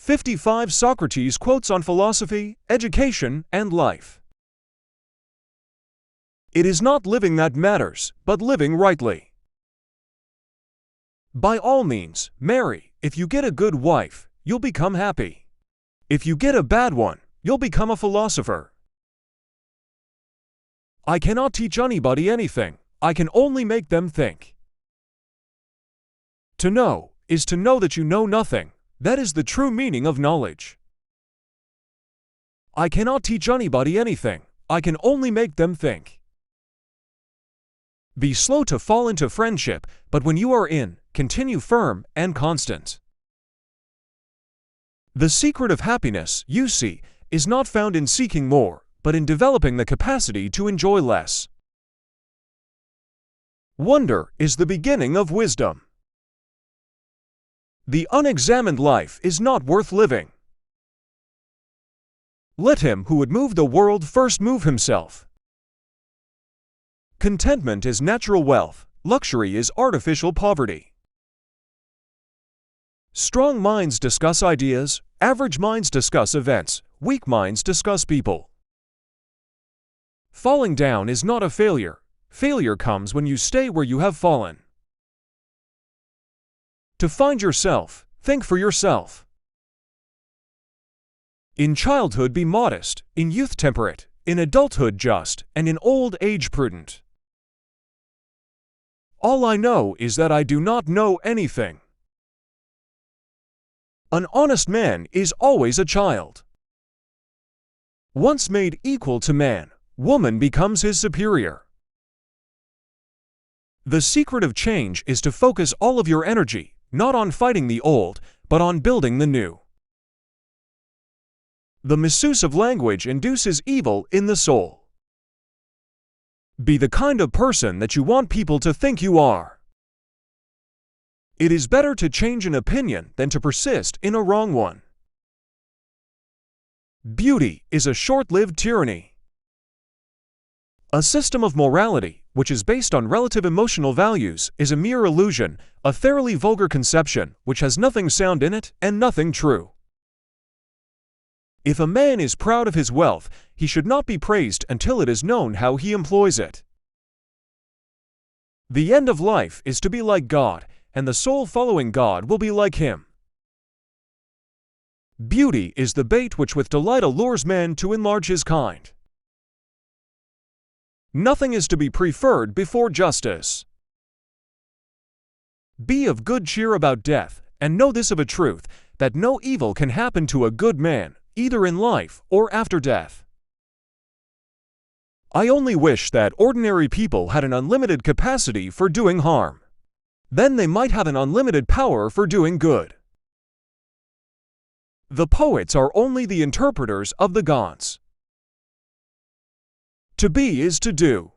55 Socrates quotes on philosophy, education, and life. It is not living that matters, but living rightly. By all means, marry. If you get a good wife, you'll become happy. If you get a bad one, you'll become a philosopher. I cannot teach anybody anything. I can only make them think. To know is to know that you know nothing. That is the true meaning of knowledge. I cannot teach anybody anything. I can only make them think. Be slow to fall into friendship, but when you are in, continue firm and constant. The secret of happiness, you see, is not found in seeking more, but in developing the capacity to enjoy less. Wonder is the beginning of wisdom. The unexamined life is not worth living. Let him who would move the world first move himself. Contentment is natural wealth. Luxury is artificial poverty. Strong minds discuss ideas. Average minds discuss events. Weak minds discuss people. Falling down is not a failure. Failure comes when you stay where you have fallen. To find yourself, think for yourself. In childhood be modest, in youth temperate, in adulthood just, and in old age prudent. All I know is that I do not know anything. An honest man is always a child. Once made equal to man, woman becomes his superior. The secret of change is to focus all of your energy, not on fighting the old, but on building the new. The misuse of language induces evil in the soul. Be the kind of person that you want people to think you are. It is better to change an opinion than to persist in a wrong one. Beauty is a short-lived tyranny. A system of morality, which is based on relative emotional values, is a mere illusion, a thoroughly vulgar conception, which has nothing sound in it and nothing true. If a man is proud of his wealth, he should not be praised until it is known how he employs it. The end of life is to be like God, and the soul following God will be like Him. Beauty is the bait which with delight allures man to enlarge his kind. Nothing is to be preferred before justice. Be of good cheer about death, and know this of a truth, that no evil can happen to a good man, either in life or after death. I only wish that ordinary people had an unlimited capacity for doing harm. Then they might have an unlimited power for doing good. The poets are only the interpreters of the gods. To be is to do.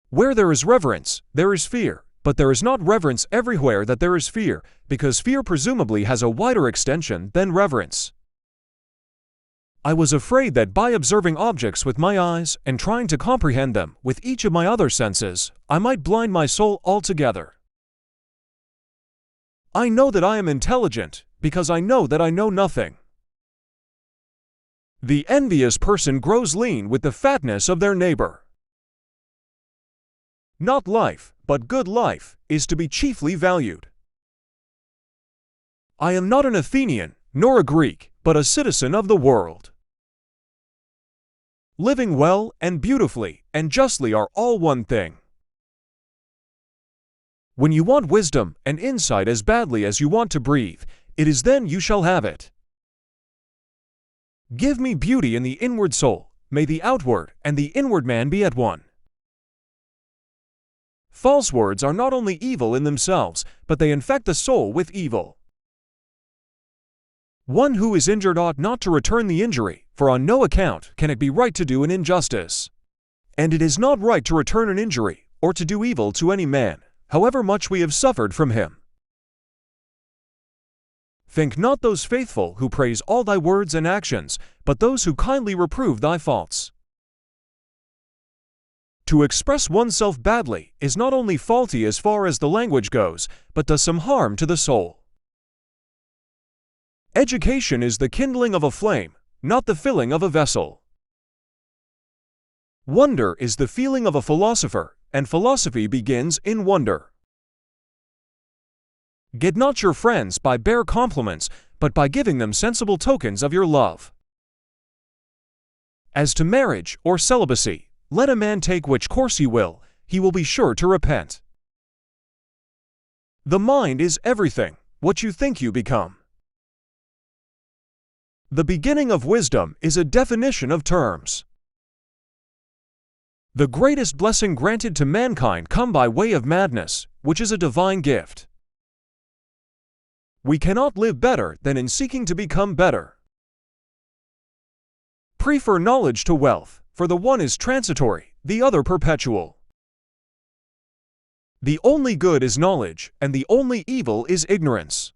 Where there is reverence, there is fear, but there is not reverence everywhere that there is fear, because fear presumably has a wider extension than reverence. I was afraid that by observing objects with my eyes and trying to comprehend them with each of my other senses, I might blind my soul altogether. I know that I am intelligent, because I know that I know nothing. The envious person grows lean with the fatness of their neighbor. Not life, but good life, is to be chiefly valued. I am not an Athenian, nor a Greek, but a citizen of the world. Living well and beautifully and justly are all one thing. When you want wisdom and insight as badly as you want to breathe, it is then you shall have it. Give me beauty in the inward soul, may the outward and the inward man be at one. False words are not only evil in themselves, but they infect the soul with evil. One who is injured ought not to return the injury, for on no account can it be right to do an injustice. And it is not right to return an injury, or to do evil to any man, however much we have suffered from him. Think not those faithful who praise all thy words and actions, but those who kindly reprove thy faults. To express oneself badly is not only faulty as far as the language goes, but does some harm to the soul. Education is the kindling of a flame, not the filling of a vessel. Wonder is the feeling of a philosopher, and philosophy begins in wonder. Get not your friends by bare compliments, but by giving them sensible tokens of your love. As to marriage or celibacy, let a man take which course he will be sure to repent. The mind is everything, what you think you become. The beginning of wisdom is a definition of terms. The greatest blessing granted to mankind come by way of madness, which is a divine gift. We cannot live better than in seeking to become better. Prefer knowledge to wealth, for the one is transitory, the other perpetual. The only good is knowledge, and the only evil is ignorance.